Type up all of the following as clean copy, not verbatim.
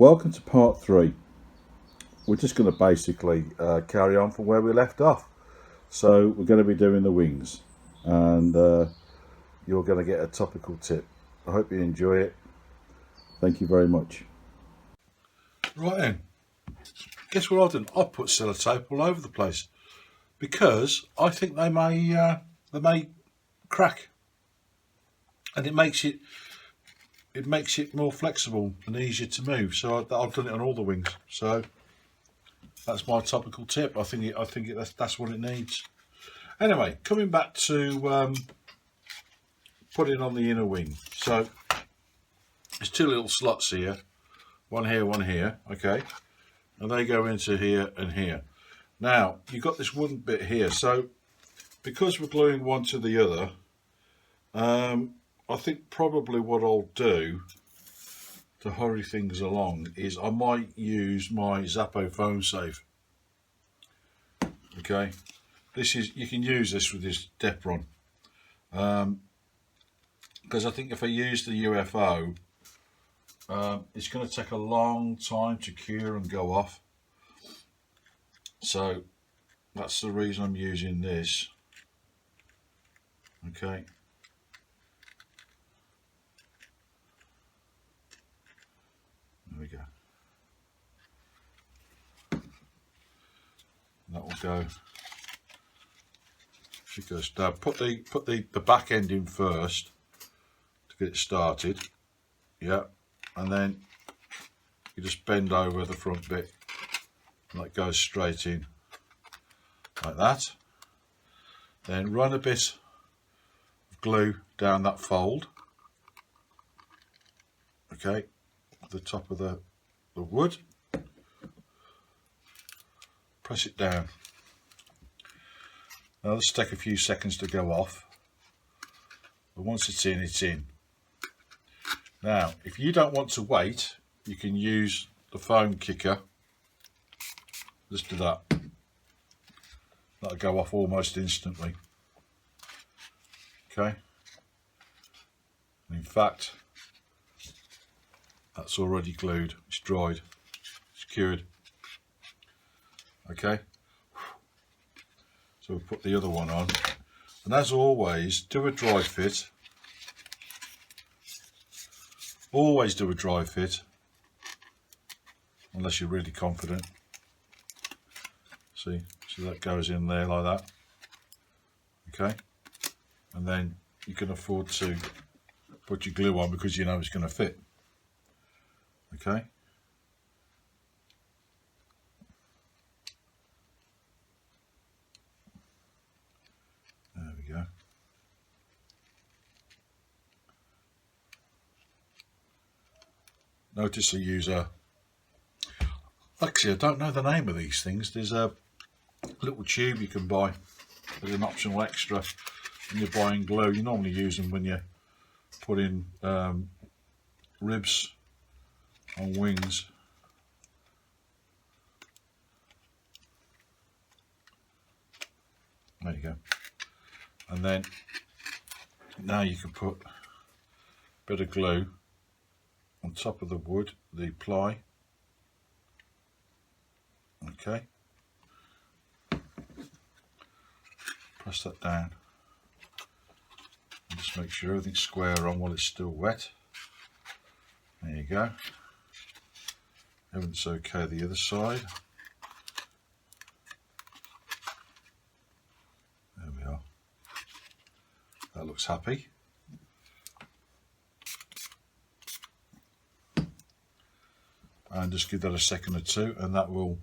Welcome to part 3. We're just going to basically carry on from where we left off. So we're going to be doing the wings, and you're going to get a topical tip. I hope you enjoy it. Thank you very much. Right then, guess what I've done? I've put sellotape all over the place because I think they may crack, and it makes it more flexible and easier to move. So I've done it on all the wings. So that's my topical tip. I think that's what it needs. Anyway, coming back to putting on the inner wing. So there's two little slots here, one here. Okay, and they go into here and here. Now you've got this wooden bit here. So because we're gluing one to the other, I think probably what I'll do to hurry things along is I might use my Zappo foam safe. Okay, you can use this with this Depron, because I think if I use the UFO, it's going to take a long time to cure and go off. So that's the reason I'm using this. Okay. There we go. That will go. Should go start. Put the back end in first to get it started. Yeah, and then you just bend over the front bit, and that goes straight in like that. Then run a bit of glue down that fold. Okay. The top of the wood, press it down. Now let's take a few seconds to go off, but once it's in, it's in. Now if you don't want to wait, you can use the foam kicker. Just do that. That'll go off almost instantly. Okay, and in fact that's already glued, it's dried, it's cured. Okay, so we'll put the other one on, and as always, do a dry fit. Always do a dry fit, unless you're really confident. See, so that goes in there like that. Okay, and then you can afford to put your glue on because you know it's going to fit. Okay, there we go. Notice I use actually I don't know the name of these things. There's a little tube you can buy as an optional extra when you're buying glue. You normally use them when you're putting ribs on wings. There you go. And then now you can put a bit of glue on top of the wood, the ply. Okay, press that down and just make sure everything's square on while it's still wet. There you go. Everything's okay the other side. There we are. That looks happy. And just give that a second or two, and that will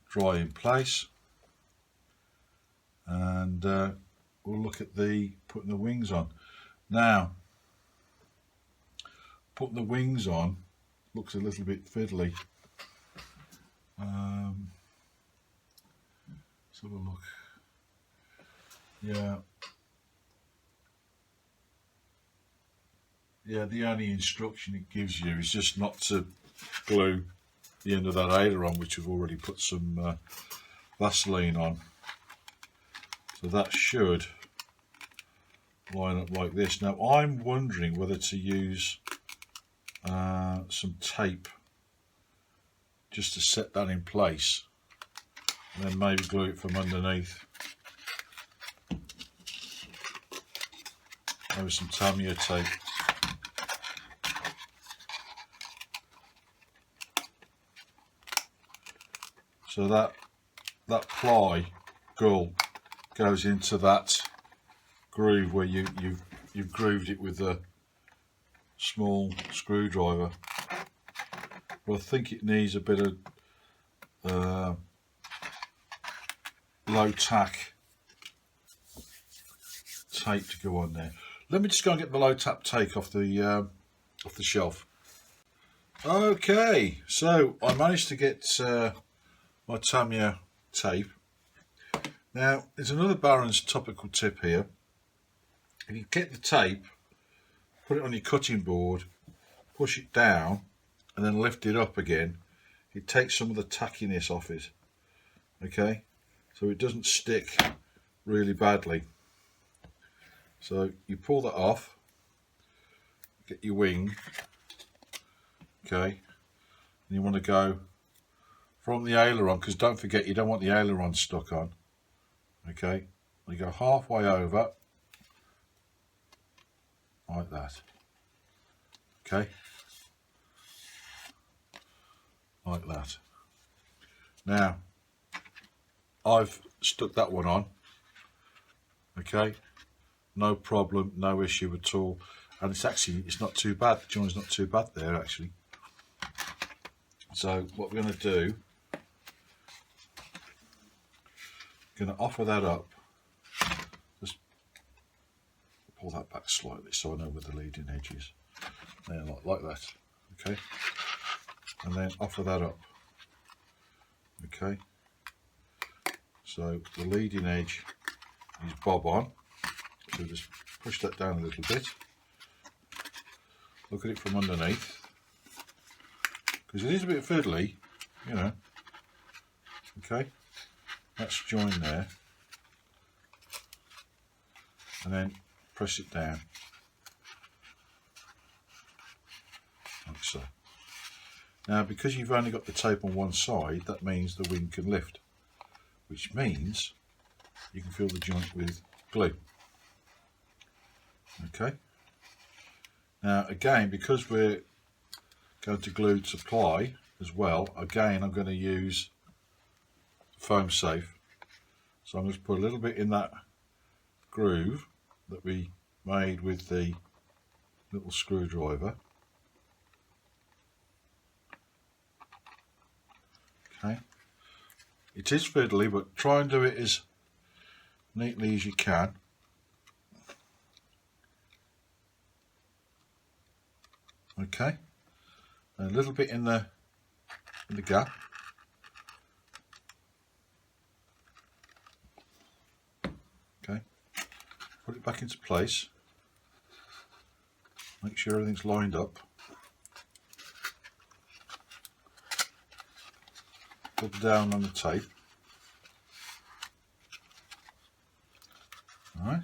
dry in place. And we'll look at putting the wings on. Now, putting the wings on looks a little bit fiddly. Let's have a look. Yeah, the only instruction it gives you is just not to glue the end of that aileron, which we've already put some Vaseline on. So that should line up like this. Now I'm wondering whether to use some tape just to set that in place, and then maybe glue it from underneath. Maybe some Tamiya tape. So that ply gull goes into that groove where you've grooved it with a small screwdriver. But I think it needs a bit of low tack tape to go on there. Let me just go and get the low tack tape off the shelf. Okay, so I managed to get my Tamiya tape. Now there's another Baron's topical tip here. If you get the tape, put it on your cutting board, push it down and then lift it up again, it takes some of the tackiness off it, okay, so it doesn't stick really badly. So you pull that off, get your wing, okay, and you want to go from the aileron, because don't forget you don't want the aileron stuck on, okay, you go halfway over like that, okay, like that. Now I've stuck that one on, okay, no problem, no issue at all, and it's not too bad. The joint's not too bad there actually. So what we're going to do, going to offer that up, just pull that back slightly so I know where the leading edge is, there, like that, okay, and then offer that up, okay, so the leading edge is bob on, so just push that down a little bit, look at it from underneath, because it is a bit fiddly, you know, okay, that's joined there, and then press it down, like so. Now because you've only got the tape on one side, that means the wing can lift, which means you can fill the joint with glue, okay. Now again, because we're going to glue to ply as well, again I'm going to use foam safe, so I'm going to put a little bit in that groove that we made with the little screwdriver, okay. It is fiddly, but try and do it as neatly as you can, okay, and a little bit in the gap, okay, put it back into place, make sure everything's lined up, put down on the tape, alright,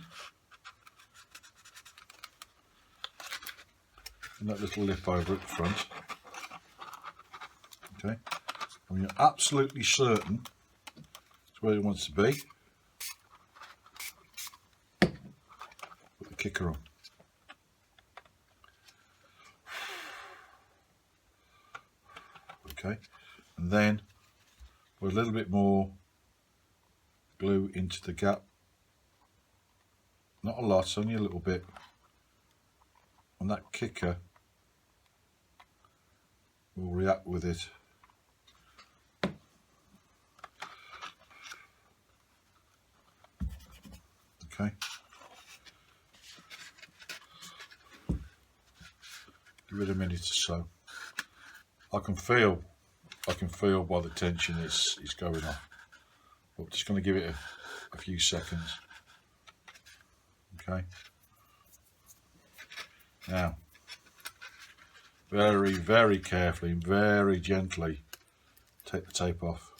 and that little lip over at the front, okay, and when you're absolutely certain it's where it wants to be, put the kicker on. Okay, and then put a little bit more glue into the gap, not a lot, only a little bit, and that kicker will react with it. Okay, give it a minute or so. I can feel by the tension it's going off. But I'm just going to give it a few seconds. Okay. Now, very, very carefully and very gently take the tape off.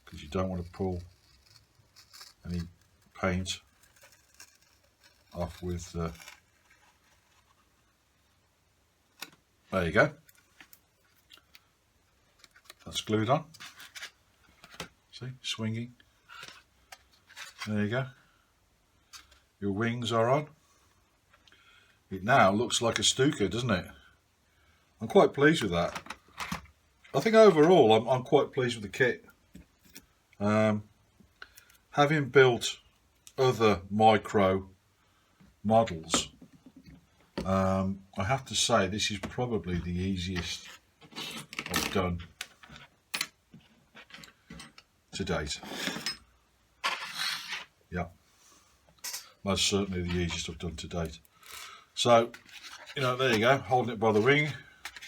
Because you don't want to pull any paint off with there you go, that's glued on, see, swinging, there you go, your wings are on. It now looks like a Stuka, doesn't it? I'm quite pleased with that. I think overall I'm quite pleased with the kit. Having built other micro models, I have to say this is probably the easiest I've done to date. Yeah, most certainly the easiest I've done to date. So, you know, there you go, holding it by the wing,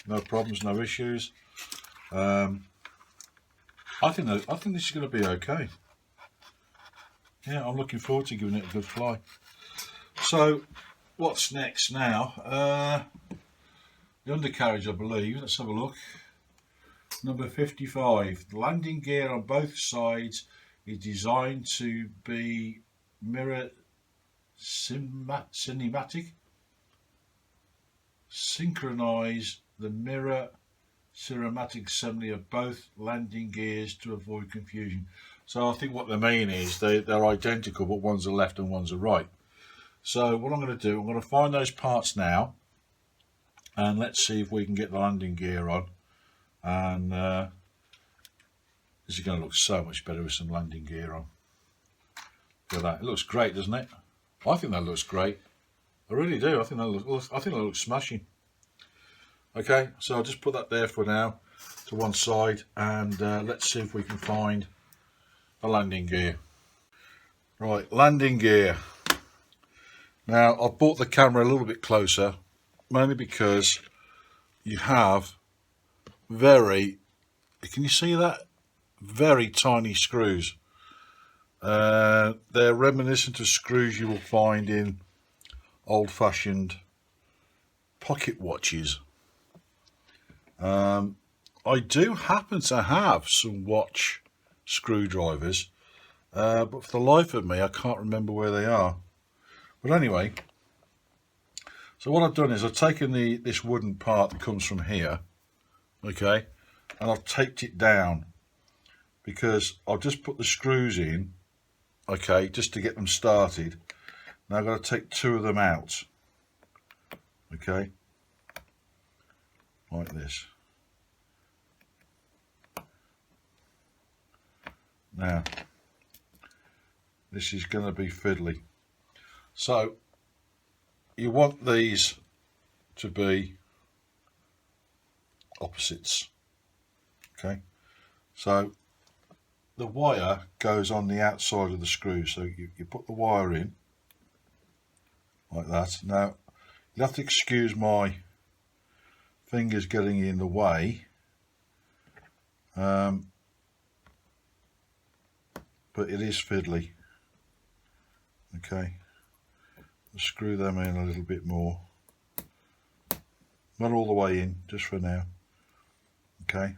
no problems, no issues. I think this is going to be okay. Yeah, I'm looking forward to giving it a good fly. So, what's next now? The undercarriage, I believe. Let's have a look. Number 55. The landing gear on both sides is designed to be mirror cinematic. Synchronize the mirror cinematic assembly of both landing gears to avoid confusion. So I think what they mean is they're identical, but one's a left and one's a right. So what I'm going to do, I'm going to find those parts now, and let's see if we can get the landing gear on. And this is going to look so much better with some landing gear on. Look at that. It looks great, doesn't it? I think that looks great. I really do. I think that looks smashing. Okay, so I'll just put that there for now to one side, and let's see if we can find the landing gear. Right, landing gear. Now I've brought the camera a little bit closer, mainly because you have can you see that? Very tiny screws. They're reminiscent of screws you will find in old-fashioned pocket watches. I do happen to have some watch screwdrivers, but for the life of me I can't remember where they are. But anyway, so what I've done is I've taken this wooden part that comes from here, okay, and I've taped it down, because I'll just put the screws in, okay, just to get them started. Now I've got to take two of them out, okay, like this. Now this is going to be fiddly, so you want these to be opposites, okay. So the wire goes on the outside of the screw, so you put the wire in like that. Now you'll have to excuse my fingers getting in the way, but it is fiddly, okay. Screw them in a little bit more, not all the way in, just for now, okay,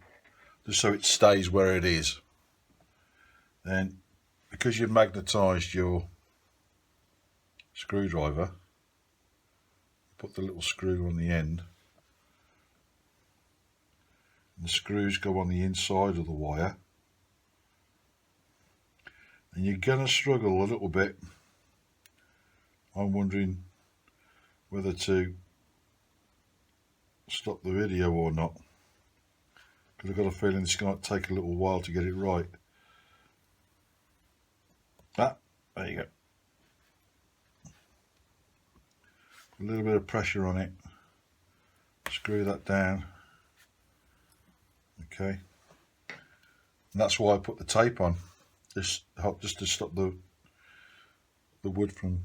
just so it stays where it is. Then, because you've magnetised your screwdriver, put the little screw on the end, and the screws go on the inside of the wire, and you're going to struggle a little bit. I'm wondering whether to stop the video or not, because I've got a feeling it's going to take a little while to get it right. Ah, there you go. A little bit of pressure on it. Screw that down. Okay. And that's why I put the tape on, just to stop the wood from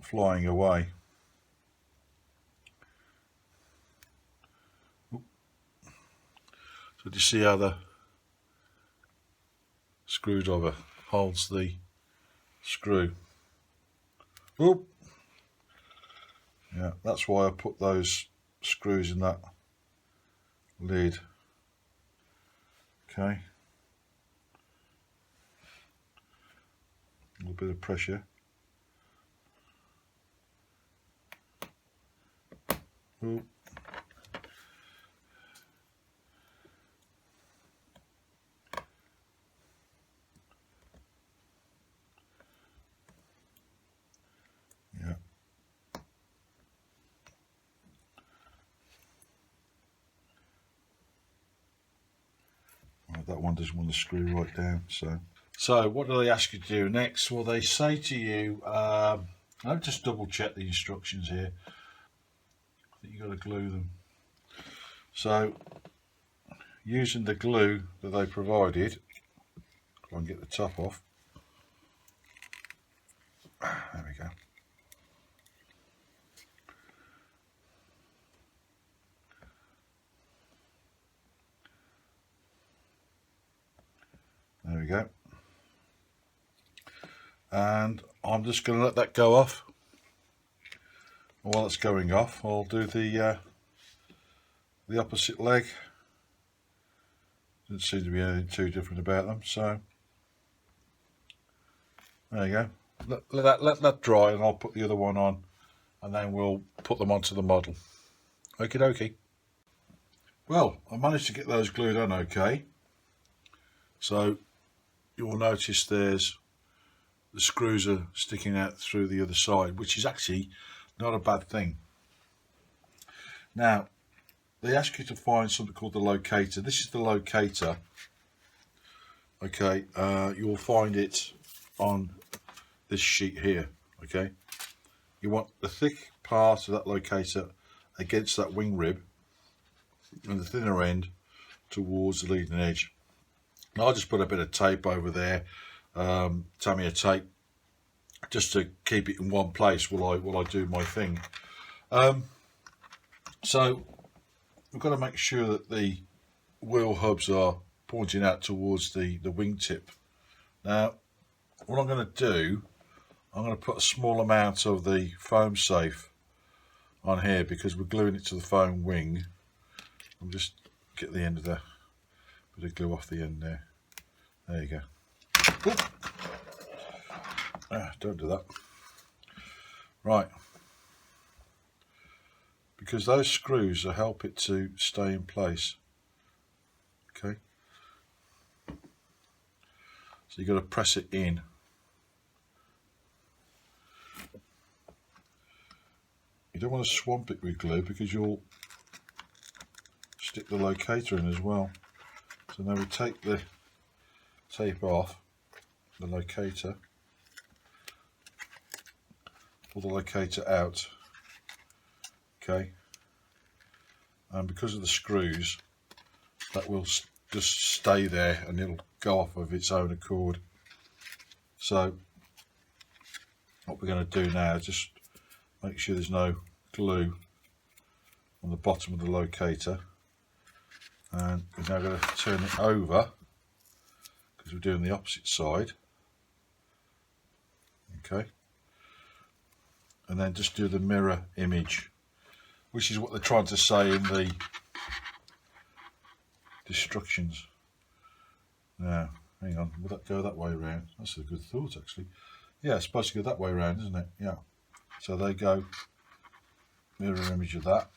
flying away. So do you see how the screwdriver holds the screw? Oop. Yeah, that's why I put those screws in that lid. Okay. A little bit of pressure. Ooh. Yeah. Right, that one doesn't want to screw right down, so what do they ask you to do next? Well, they say to you, I'll just double check the instructions here. I think you've got to glue them. So, using the glue that they provided, if I can get the top off. There we go. There we go. And I'm just going to let that go off. While it's going off, I'll do the opposite leg. Doesn't seem to be anything too different about them, so there you go. Let that dry, and I'll put the other one on, and then we'll put them onto the model. Okie dokie. Well, I managed to get those glued on okay. So you'll notice there's the screws are sticking out through the other side, which is actually not a bad thing. Now, they ask you to find something called the locator. This is the locator. Okay, you'll find it on this sheet here. Okay, you want the thick part of that locator against that wing rib, and the thinner end towards the leading edge. Now, I'll just put a bit of tape over there, Tamiya tape, just to keep it in one place while I do my thing. So we've got to make sure that the wheel hubs are pointing out towards the wingtip. Now, what I'm going to do, I'm going to put a small amount of the foam safe on here because we're gluing it to the foam wing. I'll just get the end of the bit of glue off the end there. There you go. Don't do that. Right. Because those screws will help it to stay in place. Okay. So you've got to press it in. You don't want to swamp it with glue because you'll stick the locator in as well. So now we take the tape off the locator, pull the locator out. Okay, and because of the screws, that will just stay there and it'll go off of its own accord. So what we're going to do now is just make sure there's no glue on the bottom of the locator, and we're now going to turn it over because we're doing the opposite side. Okay, and then just do the mirror image, which is what they're trying to say in the instructions. Now, hang on, will that go that way around? That's a good thought, actually. Yeah, it's supposed to go that way around, isn't it? Yeah. So they go mirror image of that.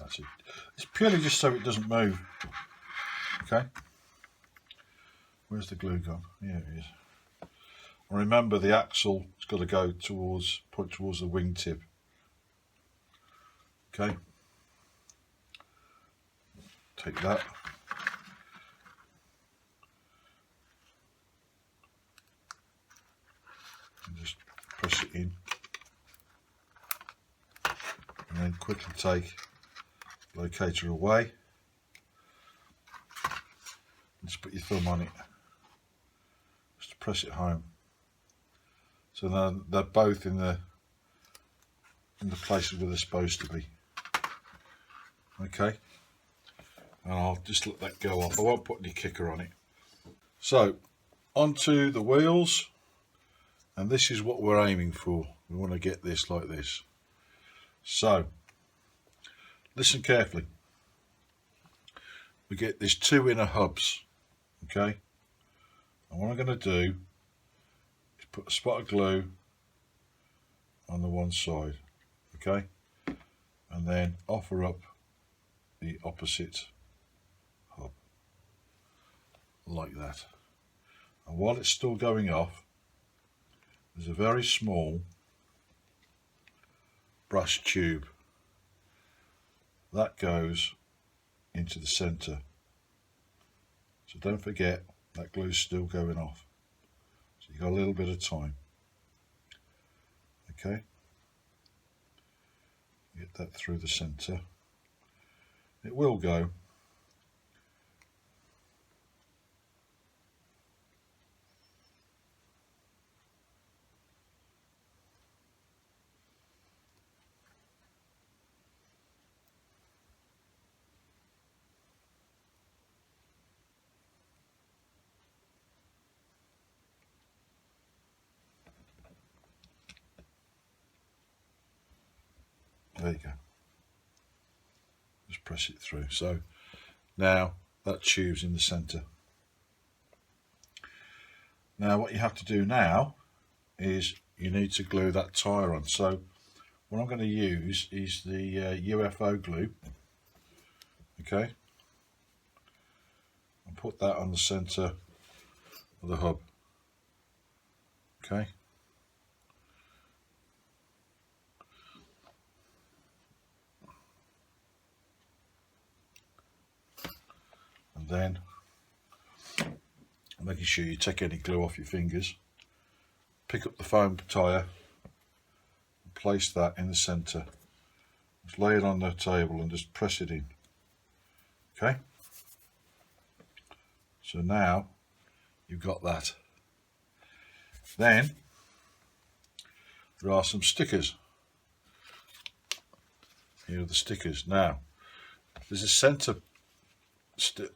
That's it. It's purely just so it doesn't move. Okay. Where's the glue gone? Here it is. And remember, the axle has got to go point towards the wingtip. Okay. Take that. And just press it in. And then quickly take the locator away. And just put your thumb on it. Just to press it home. So now they're both in the places where they're supposed to be. Okay. And I'll just let that go off. I won't put any kicker on it. So onto the wheels, and this is what we're aiming for. We want to get this like this. So listen carefully. We get these two inner hubs. Okay. And what I'm going to do is put a spot of glue on the one side, okay, and then offer up the opposite hub like that. And while it's still going off, there's a very small brass tube that goes into the center, so don't forget that glue's still going off, so you've got a little bit of time. Okay, get that through the center. It will go. There you go. Just press it through. So now that tube's in the center. Now what you have to do now is you need to glue that tyre on. So what I'm going to use is the UFO glue. Okay, and put that on the center of the hub. Okay, and then making sure you take any glue off your fingers, pick up the foam tyre and place that in the centre. Just lay it on the table and just press it in. Okay, so now you've got that. Then there are some stickers. Here are the stickers. Now there's a centre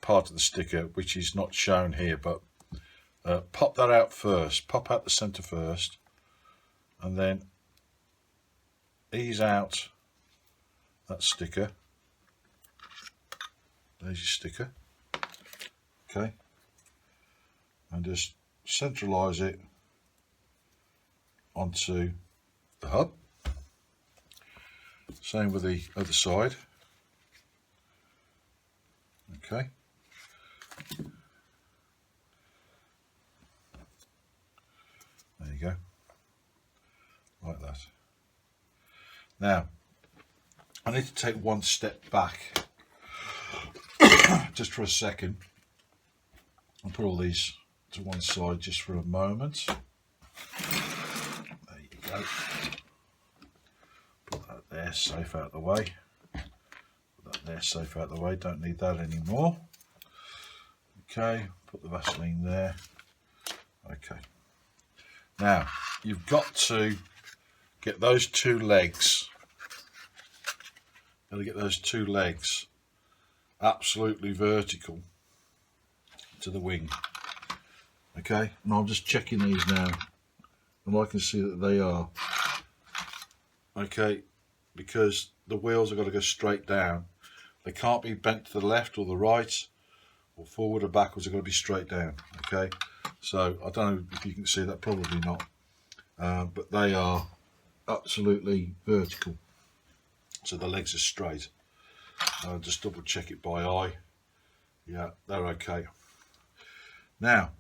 part of the sticker which is not shown here, but pop that out first, pop out the centre first, and then ease out that sticker. There's your sticker. Okay, and just centralise it onto the hub. Same with the other side. Okay, there you go, like that. Now I need to take one step back just for a second and put all these to one side just for a moment. There you go. Put that there, safe out of the way. Put that there, safe out of the way. Don't need that anymore. Okay, put the Vaseline there. Okay. Now you've got to get those two legs. Got to get those two legs absolutely vertical to the wing. Okay, and I'm just checking these now, and I can see that they are. Okay, because the wheels have got to go straight down. They can't be bent to the left or the right, or forward or backwards. They've got to be straight down. Okay, so I don't know if you can see that, probably not, but they are absolutely vertical, so the legs are straight. I'll just double check it by eye. Yeah, they're okay. Now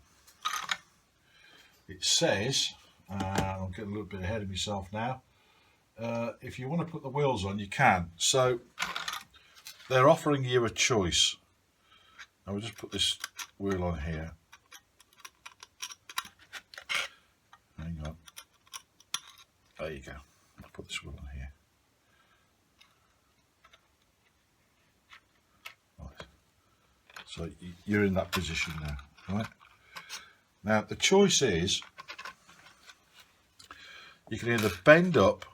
it says, I'm getting a little bit ahead of myself now, if you want to put the wheels on, you can. So they're offering you a choice. I will just put this wheel on here. Hang on. There you go. I'll put this wheel on here. Right. So you're in that position now, right? Now the choice is, you can either bend up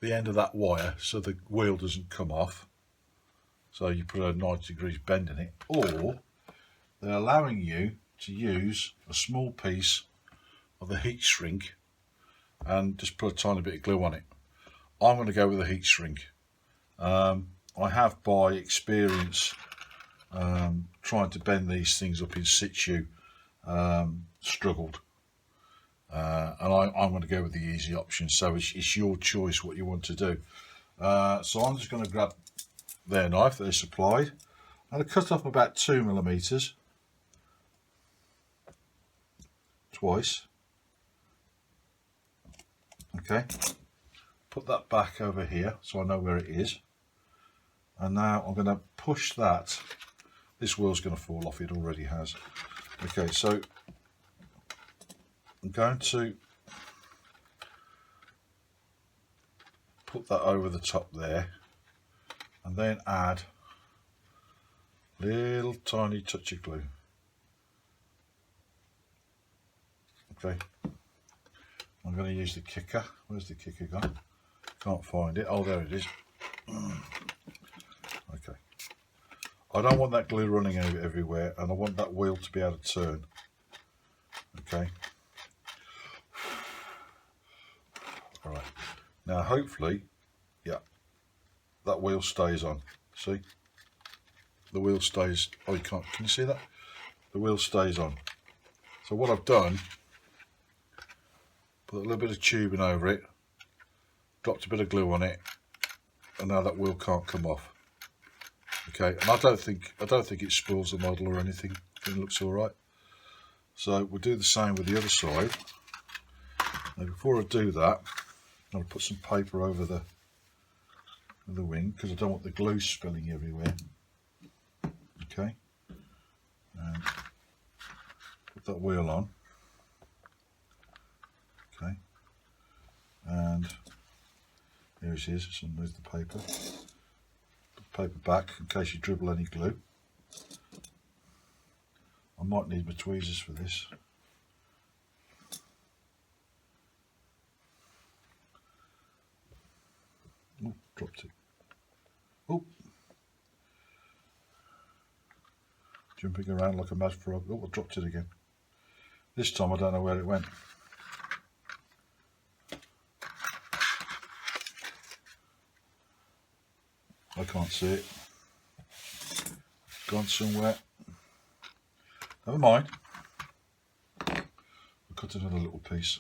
the end of that wire so the wheel doesn't come off, so you put a 90 degrees bend in it, or they're allowing you to use a small piece of the heat shrink and just put a tiny bit of glue on it. I'm going to go with a heat shrink. I have, by experience, trying to bend these things up in situ, struggled. and I'm going to go with the easy option, so it's your choice what you want to do. So I'm just going to grab their knife that they supplied and cut off about 2mm twice. Okay, put that back over here so I know where it is, and now I'm going to push that. This wheel's going to fall off, it already has. Okay, so I'm going to put that over the top there, and then add a little tiny touch of glue. Okay, I'm going to use the kicker. Where's the kicker gone? Can't find it. Oh, there it is. Okay, I don't want that glue running everywhere, and I want that wheel to be able to turn. Okay, all right, now hopefully, yeah, that wheel stays on. See, the wheel stays. Oh, you can't, can you see that? The wheel stays on. So what I've done, put a little bit of tubing over it, dropped a bit of glue on it, and now that wheel can't come off. Okay, and I don't think it spoils the model or anything. It looks all right. So we'll do the same with the other side. Now before I do that, I'm going to put some paper over the wing because I don't want the glue spilling everywhere. Okay, and put that wheel on. Okay, and here it is. So move the paper. Put the paper back in case you dribble any glue. I might need my tweezers for this. Oh, dropped it. Oh, jumping around like a mad frog. Oh, I dropped it again. This time I don't know where it went. I can't see it. It's gone somewhere. Never mind. I'll cut another little piece.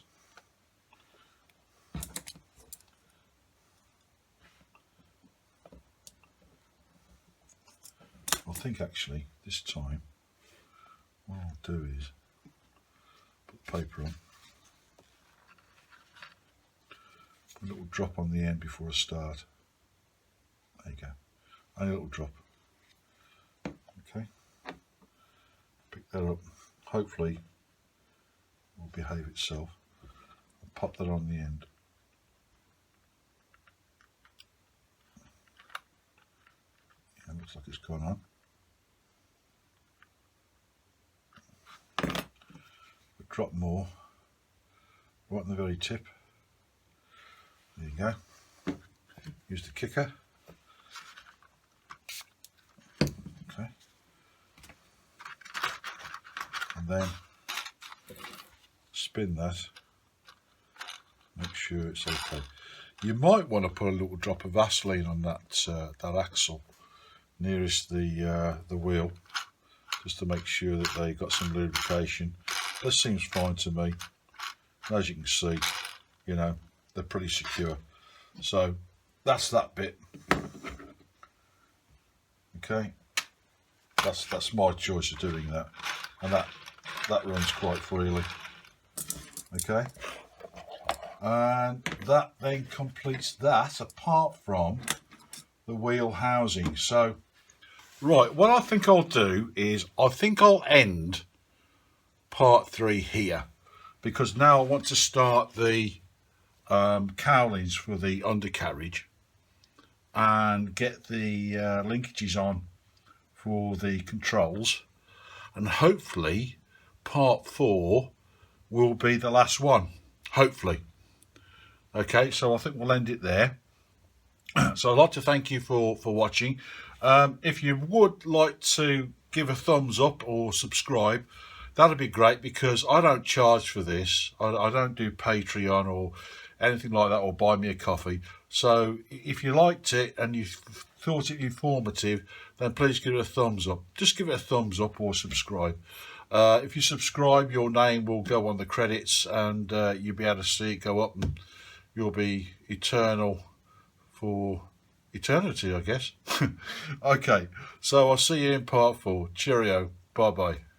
I think actually this time what I'll do is put the paper on, put a little drop on the end before I start. There you go, only a little drop. Okay, pick that up, hopefully it will behave itself. I'll pop that on the end. Yeah, looks like it's gone on. Drop more right on the very tip. There you go. Use the kicker. Okay, and then spin that. Make sure it's okay. You might want to put a little drop of Vaseline on that that axle nearest the wheel, just to make sure that they got some lubrication. This seems fine to me. As you can see, you know, they're pretty secure. So that's that bit. Okay, that's my choice of doing that, and that runs quite freely. Okay, and that then completes that, apart from the wheel housing. So right, what I think I'll do is I think I'll end part 3 here, because now I want to start the cowlings for the undercarriage and get the linkages on for the controls, and hopefully part 4 will be the last one, hopefully. Okay, so I think we'll end it there. So I'd like to thank you for watching. If you would like to give a thumbs up or subscribe, that'd be great, because I don't charge for this. I don't do Patreon or anything like that, or buy me a coffee. So if you liked it and you thought it informative, then please give it a thumbs up. Just give it a thumbs up or subscribe. If you subscribe, your name will go on the credits, and you'll be able to see it go up, and you'll be eternal for eternity, I guess. Okay, so I'll see you in part 4. Cheerio. Bye bye.